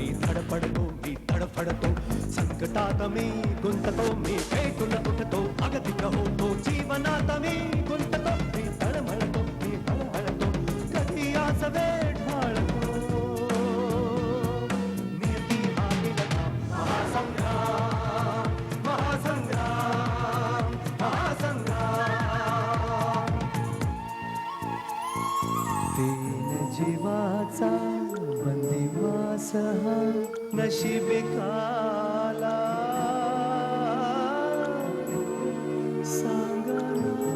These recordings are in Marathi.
मी धडपडतो मी धडफडतो संकटात मी गुंततो मी पेटून उठतो अगतिक होतो जीवनात मी गुंततो मी तळमळतो मी हळहळतो कधी आज वेळ ढाळतो नियती हा निलका महासंग्राम महासंग्राम महासंग्राम तीन जीवाचा बंदिवास हा नशिबिकाला सांगना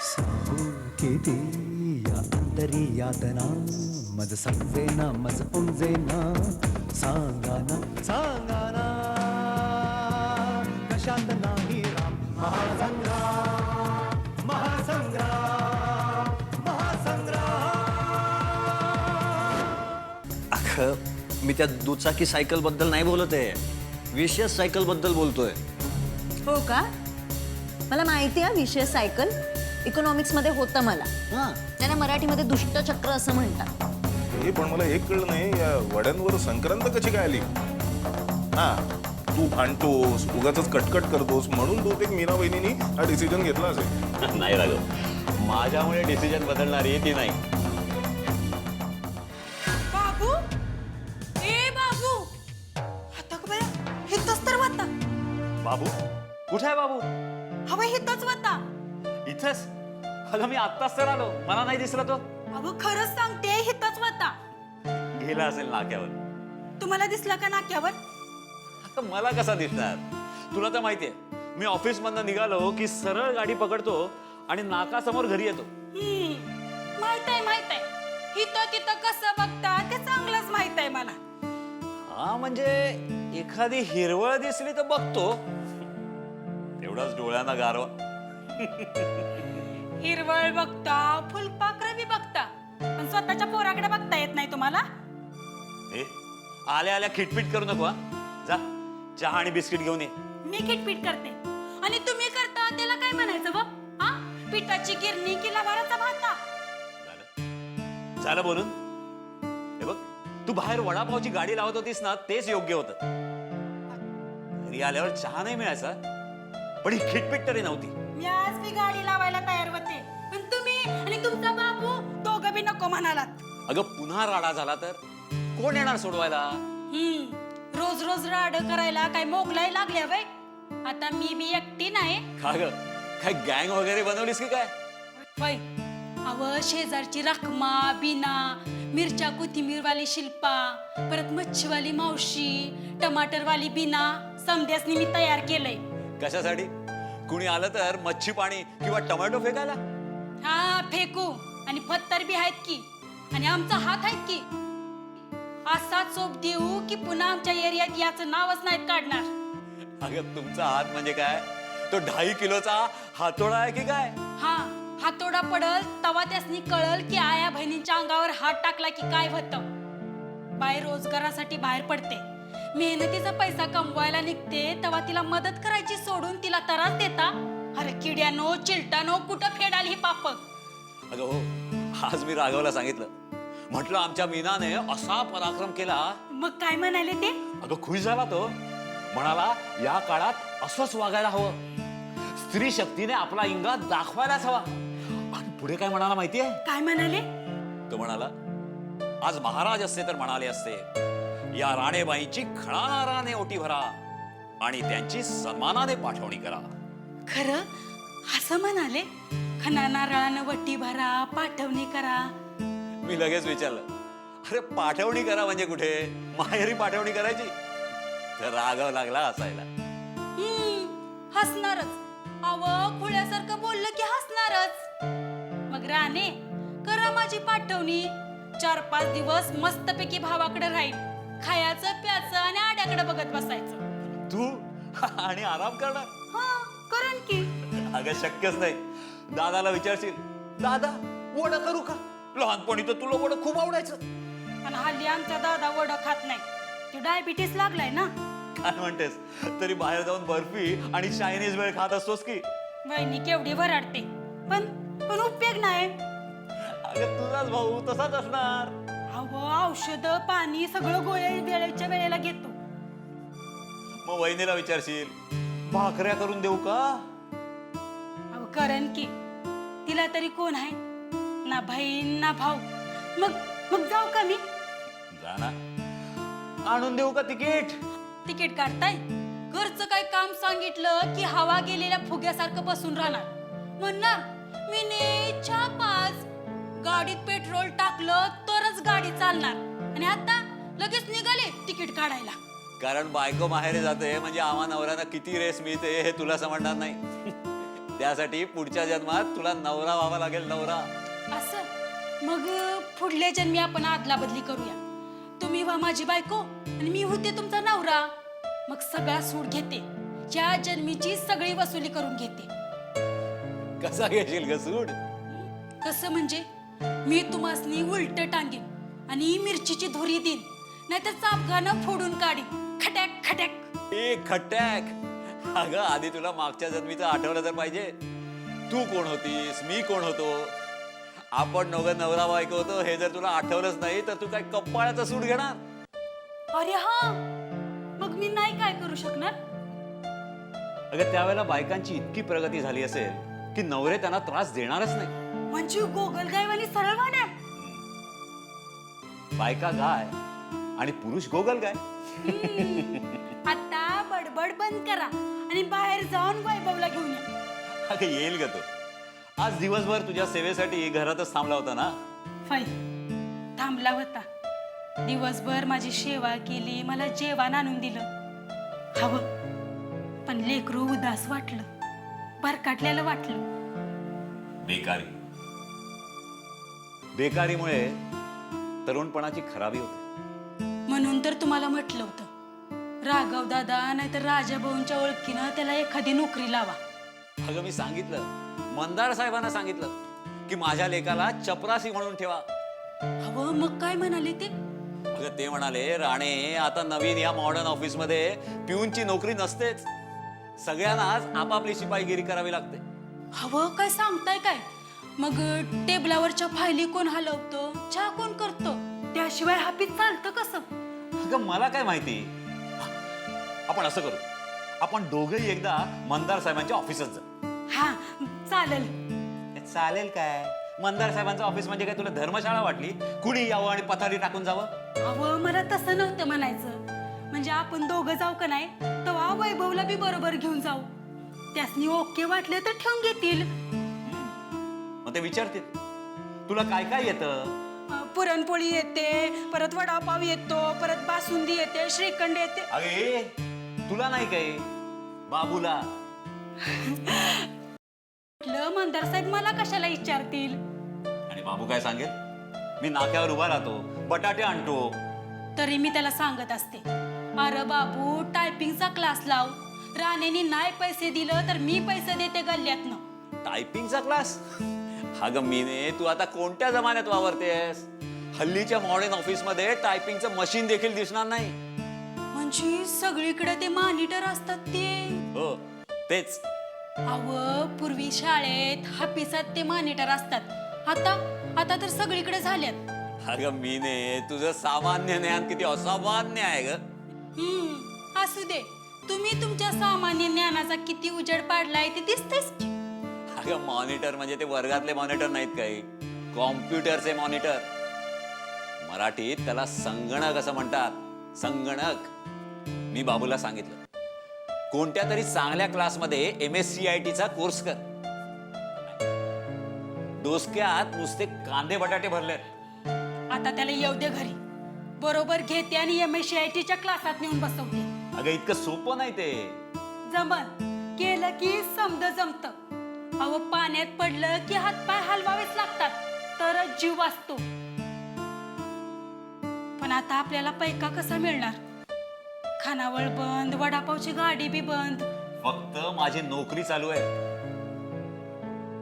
सांगू किती या अंतरी यातना मज संवेना मज पुंजेना सांगाना सांगाना कशात नाही राम महासंग्राम महासंग्राम महासंग्राम मी त्या दुचाकी सायकल बद्दल नाही बोलत आहे, विशेष सायकल बद्दल बोलतोय. हो का? मला माहिती आहे विशेष सायकल इकॉनॉमिक्स मध्ये होतं मला. त्याला मराठीमध्ये दुष्टचक्र असं म्हणतात. हे पण मला एक कळलं नाही, या वड्यांवर संक्रांत कशी काय आली? हा, तू भांडतोस उगाच कटकट करतोस म्हणून बहुतेक मीना वहिनीनी हा डिसिजन घेतला असेल. नाही राघव, माझ्यामुळे डिसिजन बदलणारी ती नाही. बाबू ए बाबू आता का बया हितच तर वाता. बाबू कुठे आहे बाबू? हवा हितच वाता. इथेच? अगं मी आत्ताच तर आलो, मला नाही दिसला तो. अहो खरंच सांगते हितच वाता. गेला असेल नाक्यावर. तुम्हाला दिसला का नाक्यावर? आता मला कसा दिसणार? तुला तर माहितीये मी ऑफिस मधनं निघालो की सरळ गाडी पकडतो आणि नाकासमोर घरी येतो. माहित आहे हित तिथं कसं बघता ते चांगलंच माहित आहे मला. हा म्हणजे एखादी हिरवळ दिसली तर बघतो, एवढाच डोळ्यांना गारवा. हिरवळ बघता फुलपाखरं बी बघता पण स्वतःच्या पोराकडे बघता येत नाही तुम्हाला. ए आल्या आल्या खिटपीट करू नको. जा चहा आणि बिस्किट घेऊन ये. मी खिटपीट करते आणि तुम्ही करता त्याला काय म्हणायचं बघ? हा, पिठाची गिरणी की लवाराचा भाता. झालं बोलून. हे बघ, तू बाहेर वडापावची गाडी लावत होतीस ना, तेच योग्य होतं. घरी आल्यावर चहा नाही मिळायचा, पण ही खिटपीट तरी नव्हती. मी आज मी गाडी लावायला तयार होते पण तुम्ही आणि तुमचा बाबू दोघं बी नको म्हणालात. अगं पुन्हा राडा झाला तर कोण येणार सोडवायला? रोज रोज राड करायला काय मोगलाई लागल्या वय? आता मी बी एकटी नाही. का ग, काय गँग वगैरे बनवलीस की काय? वय अव शेजारची रखमा बीना, मिरच्या कोथिंबीरवाली शिल्पा, परत मच्छीवाली मावशी, टमाटरवाली बीना, समध्यासनी मी तयार केलंय. कशासाठी? कुणी आलं तर मच्छी पाणी किंवा टोमॅटो फेकायला? हा फेकू आणि पत्तर बी आहेत की आणि आमचा हात आहेत की. असा चोप देऊ की पुन्हा आमच्या एरियात याचं नावच नाहीत काढणार. अगं तुमचा हात म्हणजे काय? तो 2.5 किलोचा हातोडा आहे की काय? हा, हातोडा पडल तवा त्यासनी कळल की आया बहिणींच्या अंगावर हात टाकला की काय होतं. बाई रोजगारासाठी बाहेर पडते, मेहनतीचा पैसा कमवायला निघते, तेव्हा तिला मदत करायची सोडून तिला त्रास देता. अरे किड्यानो चिलटानो कुठं फेडाल ही पाप. अगं हो, आज मी राघवला सांगितलं, म्हटलं आमच्या मीनाने असा पराक्रम केला. मग काय म्हणाले ते? अगं खुश झाला तो. म्हणाला या काळात असंच वागायला हवं, स्त्री शक्तीने आपला इंगा दाखवायलाच हवा. आणि पुढे काय म्हणाला माहितीये? काय म्हणाले? तो म्हणाला आज महाराज असते तर म्हणाले असते, या राणेबाईंची खणानाराने ओटी भरा आणि त्यांची सन्मानाने पाठवणी करा. खरं असं म्हणाले? खना नारळानं वटी भरा पाठवणी करा. मी लगेच विचारलं, अरे पाठवणी करा म्हणजे कुठे? माहेरी पाठवणी करायची? तर राघव लागला हसायला. हसणारच. अव खुळ्यासारखं बोललं की हसणारच. मग राणे करा माझी पाठवणी. 4-5 दिवस मस्तपैकी भावाकडे राहील, खायचं प्याचं आणि आड्याकडे बघत बसायचं. तू आणि आराम करणार? हा करण की. अगं शक्यच नाही. दादाला विचारशील, दादा वड करू का? लहानपणी तर तुला वड खूप आवडायचं. पण हल्ली आमचा दादा वड खात नाही, तो डायबिटीस लागलाय ना. काय म्हणतेस? तरी बाहेर जाऊन बर्फी आणि चायनीज वेळ खात असतोस की? वहिनी केवढी वराडते, पण उपयोग नाही. अगं तुझाच भाऊ तसाच असणार. अहो औषध पाणी सगळं गोळ्या वेळेच्या वेळेला घेतो. मग वहिनीला विचारशील भाकऱ्या करून देऊ का? अहो करण की तिला तरी कोण आहे ना, बहीण ना भाऊ. मग मग जाऊ का मी? जा ना. आणून देऊ का तिकीट? तिकीट काढताय? घरचं काय काम सांगितलं की हवा गेलेल्या फुग्यासारखं बसून राहणार. म्हणणार मी नेच्या पास गाडीत पेट्रोल टाकलं तरच गाडी चालणार, आणि आता लगेच निघाले तिकीट काढायला. कारण बायको माहेरी जाते म्हणजे आम्हा नवऱ्यांना किती रेस मिळते हे तुला समजणार नाही. त्यासाठी पुढच्या जन्मात तुला नवरा व्हावा लागेल, नवरा. असं मग पुढल्या जन्मी आपण आदला बदली करूया. तुम्ही व्हा माझी बायको आणि मी होते तुमचा नवरा. मग सगळा सूड घेते, या जन्मीची सगळी वसुली करून घेते. कसा घेशील ग सूड? कसं म्हणजे? मी तुम्हासनी उलट टांगेन आणि मिरचीची धुरी देईन, नाहीतर चापगानं फोडून काढीन. खटॅक खटॅक. ए खटॅक. अगं आधी तुला मागच्या जन्मीचं आठवलं तर पाहिजे. तू कोण होतीस, मी कोण होतो, आपण दोघं नवरा बायको होतो हे जर तुला आठवलंच नाही तर तू काय कपाळाचा सूड घेणार? अरे हा, मग मी नाही काय करू शकणार? अगं त्यावेळेला बायकांची इतकी प्रगती झाली असेल की नवरे त्यांना त्रास देणारच नाही. म्हणजे गोगल गायवानी सरळ गाण्या. बायका गाय आणि पुरुष गोगल गाय. आता बडबड बंद करा आणि बाहेर जाऊन वैभवला घेऊन या. अगं येईल ग तो. आज दिवसभर तुझ्या सेवेसाठी घरातच थांबला होता ना? फै थांबला होता. दिवसभर माझी सेवा केली, मला जेवण आणून दिलं. हवं पण लेकरू उदास वाटलं, भरकाटल्याला वाटलं. बेकारी. बेकारीमुळे तरुणपणाची खराबी होते. म्हणून तर तुम्हाला म्हटलं होतं, राघव दादा नाहीतर राजा भाऊंच्या ओळखीनं त्याला एखादी नोकरी लावा. अगं मी सांगितलं, मंदार साहेबांना सांगितलं की माझ्या लेकाला चपरासी म्हणून ठेवा. हवं मग काय म्हणाले ते? अगं ते म्हणाले, राणे आता नवीन या मॉडर्न ऑफिस मध्ये पिऊनची नोकरी नसतेच, सगळ्यांनाच आपापली शिपाईगिरी करावी लागते. हवं काय सांगताय काय? मग टेबलावरच्या फायली कोण हलवतो, चहा कोण करतो, त्याशिवाय हापीत चालतं कसं? अगं मला काय माहिती. आपण असं करू, आपण दोघंही एकदा मंदार साहेबांच्या ऑफिसात जाऊ. हा चालेल. चालेल काय? मंदार साहेबांचं ऑफिस म्हणजे काय तुला धर्मशाळा वाटली? कुणी यावं आणि पथारी टाकून जावं? अहो मला तसं नव्हतं म्हणायचं. म्हणजे आपण दोघं जाऊ का नाही, तेव्हा वैभवला बी बरोबर घेऊन जाऊ. त्यासनी ओके वाटले तर ठेवून घेतील. मग ते विचारतील तुला काय काय येतं. पुरणपोळी येते, परत वडापाव येतो, परत बासुंदी येते, श्रीखंड येते. अगे तुला नाही काय, बाबूला. म्हटलं मंदार साहेब मला कशाला विचारतील. आणि बाबू काय सांगेल? मी नाक्यावर उभा राहतो, बटाटे आणतो. तरी मी त्याला सांगत असते, अरे बाबू टायपिंगचा क्लास लाव. राणेनी नाही पैसे दिलं तर मी पैसे देते गल्ल्यातनं. टायपिंगचा क्लास? अगं मीने, तू आता कोणत्या जमान्यात वावरतेस? हल्लीच्या मॉडर्न ऑफिस मध्ये टायपिंगचं मशीन देखील दिसणार नाही. म्हणजे सगळीकडे ते मॉनिटर असतात ते? हो तेच. अव पूर्वी शाळेत हापिसात ते मॉनिटर असतात, आता आता तर सगळीकडे झाल्यात. अगं मीने, तुझं सामान्य ज्ञान किती असामान्य आहे ग. असू दे, तुम्ही तुमच्या सामान्य ज्ञानाचा किती उजेड पाडलाय ते दिसतेच की. अगं मॉनिटर म्हणजे ते वर्गातले मॉनिटर नाहीत काही, कॉम्प्युटरचे मॉनिटर. मराठीत त्याला संगणक असं म्हणतात, संगणक. मी बाबूला सांगितलं, कोणत्या तरी चांगल्या क्लासमध्ये MSCIT चा कोर्स कर. डोसक्यात नुसते कांदे बटाटे भरलेत. आता त्याला येऊ दे घरी, बरोबर घेते आणि MSCIT क्लासात नेऊन बसवते. अगं इतकं सोपं नाही ते. जमन केलं की समज जमत. अहो पाण्यात पडलं की हातपाय हलवावेच लागतात तरच जीव वाचतो. पण आता आपल्याला पैका कसा मिळणार? खानावळ बंद, वडापावची गाडी बी बंद. फक्त माझी नोकरी चालू आहे,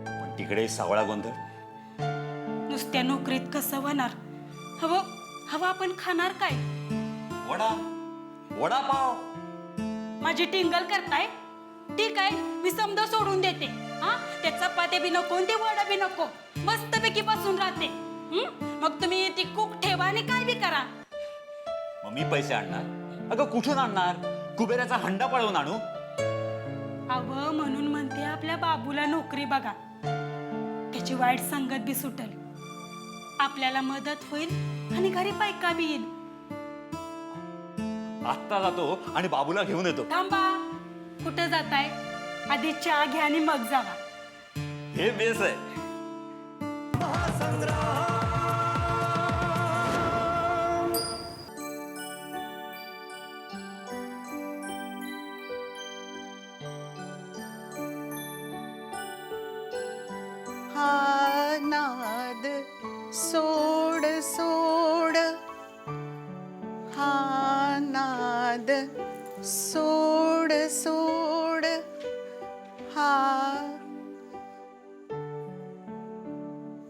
पण तिकडे सावळा गोंधळ. नुसत्या नोकरीत कसं होणार? हवं हवं आपण खाणार काय? वडापाव. माझी टिंगल करताय? ठीक आहे, मी समजा सोडून देते. हा, ते चपात्या बी नको, ते वडा बी नको, मस्तपैकी बसून राहते. मग तुम्ही ती कुक ठेवा आणि काय बी करा. मग मी पैसे आणणार? अगं कुठून आणणार? कुबेराचा हंडा पळवून आणू? अव म्हणून म्हणते आपल्या बाबूला नोकरी बघा, त्याची वाईट संगत बी सुटल, आपल्याला मदत होईल आणि घरी पैका बी येईल. आत्ता जातो आणि बाबूला घेऊन येतो. थांबा, कुठं जाताय? आधी चहा घ्या आणि मग जावा. हे बेस आहे. हा नाद सोड सोड, हा नाद सोड सोड, हा.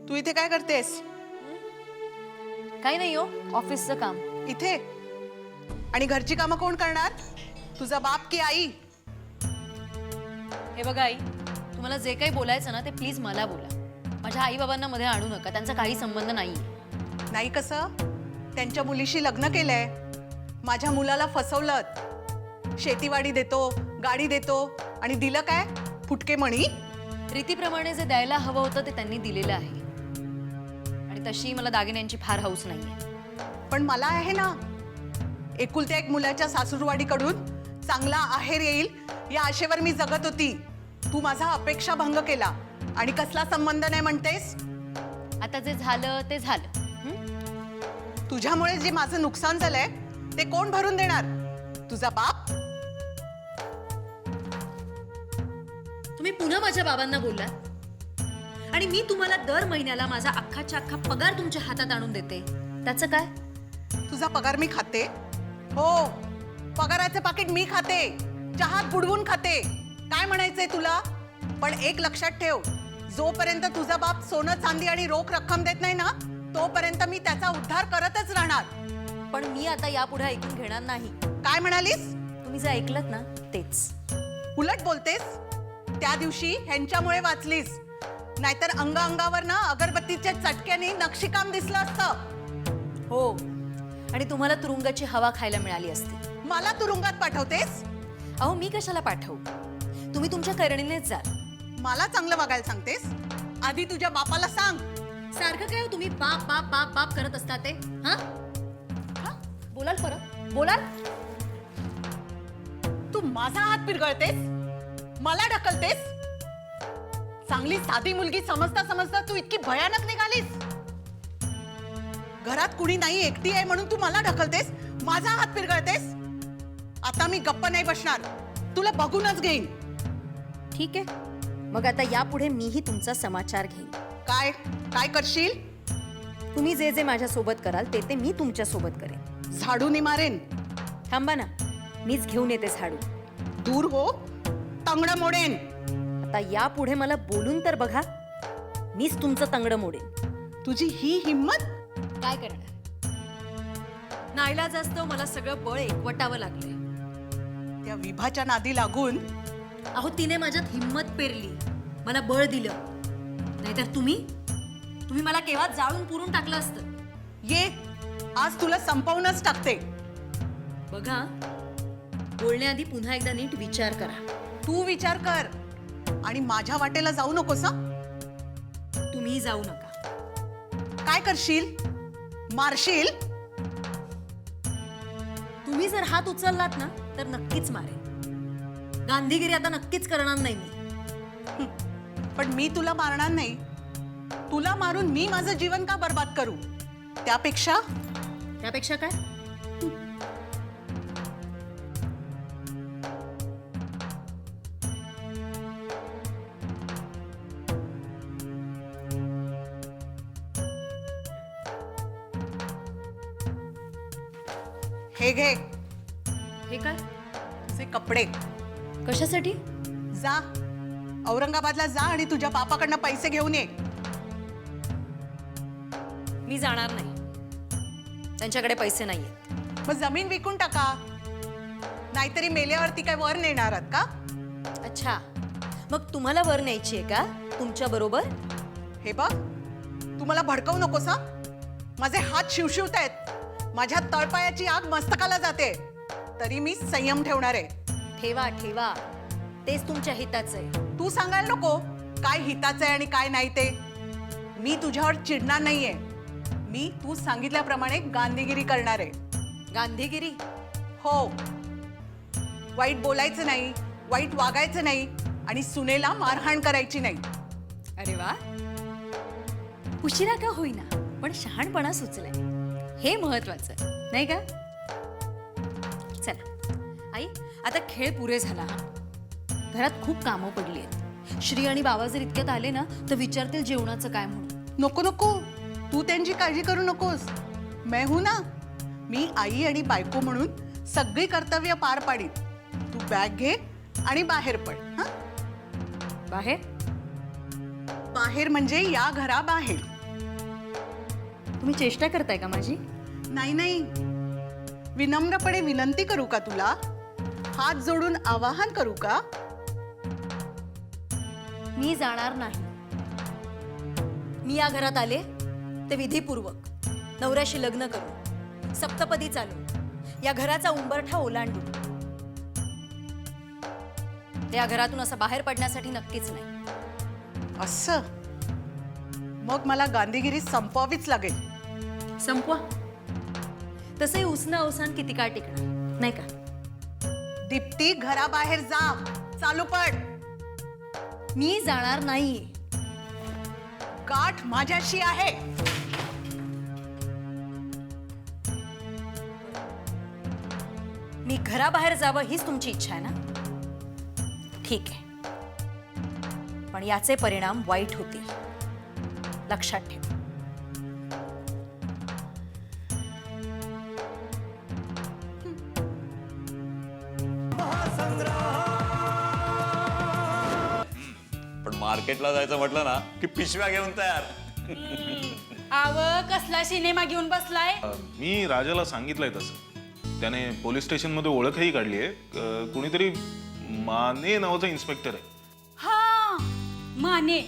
तू इथे काय करतेस? काही नाही हो, ऑफिसचं काम. इथे? आणि घरची कामं कोण करणार? तुझा बाप की आई? हे बघा आई, तुम्हाला जे काही बोलायचं ना ते प्लीज मला बोला. माझ्या आई बाबांना मध्ये आणू नका, त्यांचा काही संबंध नाही. नाही कसं? त्यांच्या मुलीशी लग्न केलंय, माझ्या मुलाला फसवलं, शेतीवाडी देतो, गाडी देतो आणि दिलं काय? फुटके मणी. रीतीप्रमाणे जे द्यायला हवं होतं ते त्यांनी दिलेलं आहे, आणि तशी मला दागिन्यांची फार हौस नाहीये. पण मला आहे ना, एकुलत्या एक मुलाच्या सासूरवाडीकडून चांगला आहेर येईल या आशेवर मी जगत होती. तू माझा अपेक्षा भंग केला आणि कसला संबंध नाही म्हणतेस? आता जे झालं ते झालं. तुझ्यामुळे जे माझं नुकसान झालंय ते कोण भरून देणार? तुझा बाप? तुम्ही पुन्हा माझ्या बाबांना बोललात, आणि मी तुम्हाला दर महिन्याला माझा अख्खाच्या अख्खा पगार तुमच्या हातात आणून देते, त्याचं काय? तुझा पगार मी खाते? हो, पगाराचे पाकिट मी खाते, चहात बुडवून खाते. काय म्हणायचंय तुला? पण एक लक्षात ठेव, जोपर्यंत तुझा बाप सोनं चांदी आणि रोख रक्कम देत नाही ना, तोपर्यंत मी त्याचा उद्धार करतच राहणार. पण मी आता यापुढे ऐकून घेणार नाही. काय म्हणालीस? तुम्ही जे ऐकलत ना तेच. उलट बोलतेस. त्या दिवशी ह्यांच्यामुळे वाचलीस, नाहीतर अंगावर ना अगरबत्तीच्या चटक्याने नक्षीकाम दिसलं असतं. हो, आणि तुम्हाला तुरुंगाची हवा खायला मिळाली असती. मला तुरुंगात पाठवतेस? अहो, मी कशाला पाठवू? तुम्ही तुमच्या करणीनेच जाल. मला चांगलं वागायला सांगतेस? आधी तुझ्या बापाला सांग. सारखं काय हो तुम्ही बाप बाप बाप बाप करत असता ते? हा, बोलाल परत? बोलाल? तू माझा हात पिरगळतेस, मला ढकलतेस. चांगली साधी मुलगी समजता तू इतकी भयानक निघालीस. घरात कुणी नाही, एकटी आहे म्हणून तू मला ढकलतेस, माझा हात पिरगळतेस. आता मी गप्प नाही बसणार, तुला बघूनच घेईन. ठीक आहे, मग आता यापुढे मीही तुमचा समाचार घेईन. काय काय करशील? तुम्ही जे जे माझ्या सोबत कराल ते ते मी तुमच्या सोबत करेन. झाडूनी मारेन. थांबा ना, मीच घेऊन येते झाडू. दूर हो, तंगड मोडेन. आता यापुढे मला बोलून तर बघा, मीच तुमचं तंगड मोडेन. तुझी ही हिम्मत? काय करणार? नाईलाज असतं, मला सगळं बळ एकवटावं लागलंय. त्या विभाच्या नादी लागून. अहो, तिने माझ्यात हिम्मत पेरली, मला बळ दिलं. नाहीतर तुम्ही मला केव्हा जाळून पुरून टाकलं असतं. ये, आज तुला संपवूनच टाकते. बघा, बोलण्याआधी पुन्हा एकदा नीट विचार करा. तू विचार कर आणि माझ्या वाटेला जाऊ नकोस. तुम्ही जाऊ नका. काय करशील? मारशील? तुम्ही जर हात उचललात ना तर नक्कीच मारेन. गांधीगिरी आता नक्कीच करणार नाही मी. पण मी तुला मारणार नाही. तुला मारून मी माझं जीवन का बर्बाद करू? त्यापेक्षा काय? हे घे, हे काय? तुझे कपडे. कशासाठी? जा, औरंगाबादला जा आणि तुझ्या बापाकडनं पैसे घेऊन ये. मी जाणार नाही, त्यांच्याकडे पैसे नाहीये. मग जमीन विकून टाका, नाहीतरी मेल्यावरती काय वर नेणार आहात का? अच्छा, मग तुम्हाला वर न्यायची आहे का तुमच्या बरोबर? हे बघ, तू मला भडकवू नकोस हा. माझे हात शिवशिवत आहेत, माझ्या तळपायाची आग मस्तकाला जाते, तरी मी संयम ठेवणार आहे. ठेवा ठेवा, तेच तुमच्या हिताचं आहे. तू सांगायला नको काय हिताचं आहे आणि काय नाही ते. मी तुझ्यावर चिडणार नाहीये. मी तू सांगितल्याप्रमाणे गांधीगिरी करणार आहे. गांधीगिरी? हो, वाईट बोलायचं नाही, वाईट वागायचं नाही आणि सुनेला मारहाण करायची नाही. अरे वा, उशिरा का होईना पण शहाणपणा सुचलाय, हे महत्वाचं नाही का? चला आई, आता खेळ पुरे झाला हा. घरात खूप कामं पडली आहेत. श्री आणि बाबा जर इतक्यात आले ना तर विचारतील जेवणाचं काय म्हणून. नको नको, तू त्यांची काळजी करू नकोस. मैं हूं ना. मी आई आणि बायको म्हणून सगळी कर्तव्य पार पाडीन. तू बॅग घे आणि बाहेर पड. हा, बाहेर? बाहेर म्हणजे या घराबाहेर. तुम्ही चेष्टा करताय का माझी? नाही नाही, विनम्रपणे विनंती करू का तुला? हात जोडून आवाहन करू का? मी जाणार नाही. मी या घरात आले ते विधीपूर्वक नवऱ्याशी लग्न करू, सप्तपदी चालू, या घराचा उंबरठा ओलांडून. या घरातून असं बाहेर पडण्यासाठी नक्कीच नाही. असं मग मला गांधीगिरी संपवावीच लागेल. संपवा. तसे उसनं अवसान किती काळ टिकणार नाही का? दीप्ती, घराबाहेर जा. चालू पड. मी जाणार नाही. गाठ माझ्याशी आहे. मी घराबाहेर जावं हीच तुमची इच्छा आहे ना? ठीक आहे, पण याचे परिणाम वाईट होतील, लक्षात ठेव. पण मार्केटला जायचं म्हटलं ना की पिशव्या घेऊन तयार. आव कसला सिनेमा घेऊन बसलाय? मी राजाला सांगितलंय तसं. त्याने पोलीस स्टेशनमध्ये ओळखही काढली आहे. कुणीतरी माने नावाचा इन्स्पेक्टर आहे. हा, माने,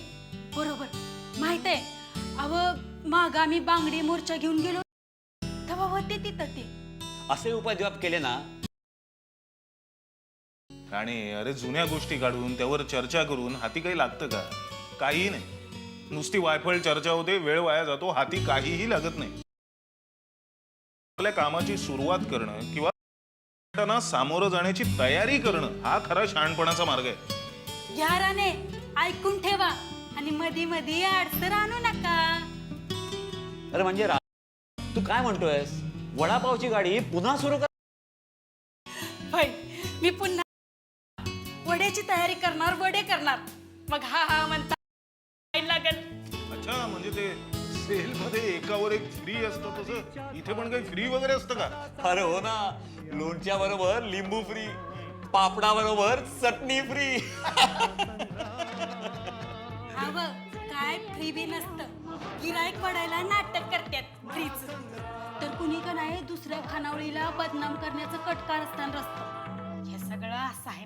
बरोबर माहित आहे. अव माग आम्ही बांगडी मोर्चा घेऊन गेलो तेव्हा होते तिथं ते. असे उपाय जेव्हा केले ना, आणि अरे जुन्या गोष्टी काढून त्यावर चर्चा करून हाती काही लागतं का? काहीही नाही. नुसती वायफळ चर्चा होते, वेळ वाया जातो, हाती काहीही लागत नाही. आपल्या कामाची सुरुवात करणं किंवा त्यांना सामोरं जाण्याची तयारी करणं हा खरा शहाणपणाचा मार्ग आहे. घ्या राणे, ऐकून ठेवा आणि मधी मधी अडसर आणू नका. अरे म्हणजे तू काय म्हणतोयस? वडापावची गाडी पुन्हा सुरू कर. होय, मी पुन्हा वड्याची तयारी करणार, वडे करणार. मग हा हा म्हणता लागल. अच्छा, म्हणजे ते सेल मध्ये एकावर एक फ्री असतं तसं इथे पण काही फ्री वगैरे असतं का? अरे हो ना, लोणच्या बरोबर लिंबू फ्री, पापडा बरोबर चटणी फ्री. अव काय फ्री बी नसतं. गिराईक पडायला नाटक करतात फ्रीच. तर कुणी का नाही दुसऱ्या खानावळीला बदनाम करण्याचं कटकारस्थान रचतं. हे सगळं असं आहे